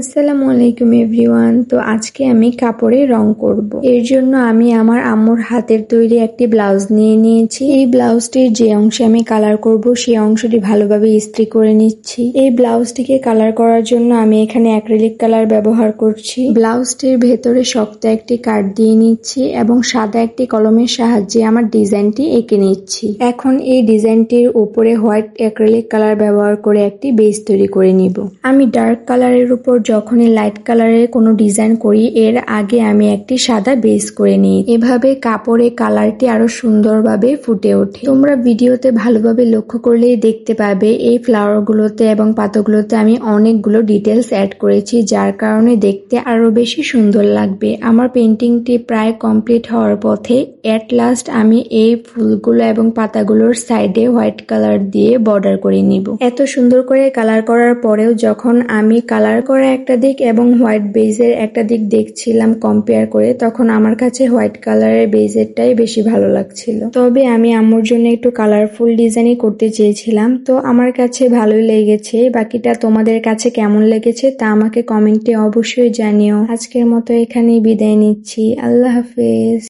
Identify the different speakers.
Speaker 1: আসসালামু আলাইকুম এভরিওয়ান। তো আজকে আমি কাপড়ে রং করব। এর জন্য আমি আমার আম্মুর হাতের তৈরি একটি ব্লাউজ নিয়ে নিয়েছি। এই ব্লাউজটির যে অংশে আমি কালার করব সেই অংশটি ভালোভাবে ইস্ত্রি করে নিচ্ছি। এই ব্লাউজটিকে কালার করার জন্য আমি এখানে অ্যাক্রিলিক কালার ব্যবহার করছি। ব্লাউজটির ভেতরে শক্ত একটি কাট দিয়ে নিচ্ছি এবং সাদা একটি কলমের সাহায্যে আমার ডিজাইনটি এঁকে নিচ্ছি। এখন এই ডিজাইনটির উপরে হোয়াইট অ্যাক্রিলিক কালার ব্যবহার করে একটি বেস তৈরি করে নিব। আমি ডার্ক কালারের উপর যখনই লাইট কালারের কোনো ডিজাইন করি এর আগে আমি একটি সাদা বেস করে নিই। এভাবে কাপড়ে কালারটি আরো সুন্দরভাবে ফুটে ওঠে। তোমরা ভিডিওতে ভালোভাবে লক্ষ্য করলেই দেখতে পাবে এই ফ্লাওয়ার গুলোতে এবং পাতাগুলোতে আমি অনেকগুলো ডিটেলস অ্যাড করেছি, যার কারণে দেখতে আরো বেশি সুন্দর লাগবে। আমার পেন্টিংটি প্রায় কমপ্লিট হওয়ার পথে। এট লাস্ট আমি এই ফুলগুলো এবং পাতাগুলোর সাইডে হোয়াইট কালার দিয়ে বর্ডার করে নিব। এত সুন্দর করে কালার করার পরেও যখন আমি কালার করা একটা দিক এবং হোয়াইট বেজের একটা দিক দেখছিলাম কম্পেয়ার করে, তখন আমার কাছে হোয়াইট কালারের বেজেরটাই বেশি ভালো লাগছিল। তবে আমি আম্মুর জন্য একটু কালারফুল ডিজাইনই করতে চেয়েছিলাম, তো আমার কাছে ভালোই লেগেছে। বাকিটা তোমাদের কাছে কেমন লেগেছে তা আমাকে কমেন্টে অবশ্যই জানিও। আজকের মতো এখানেই বিদায় নিচ্ছি। আল্লাহ হাফেজ।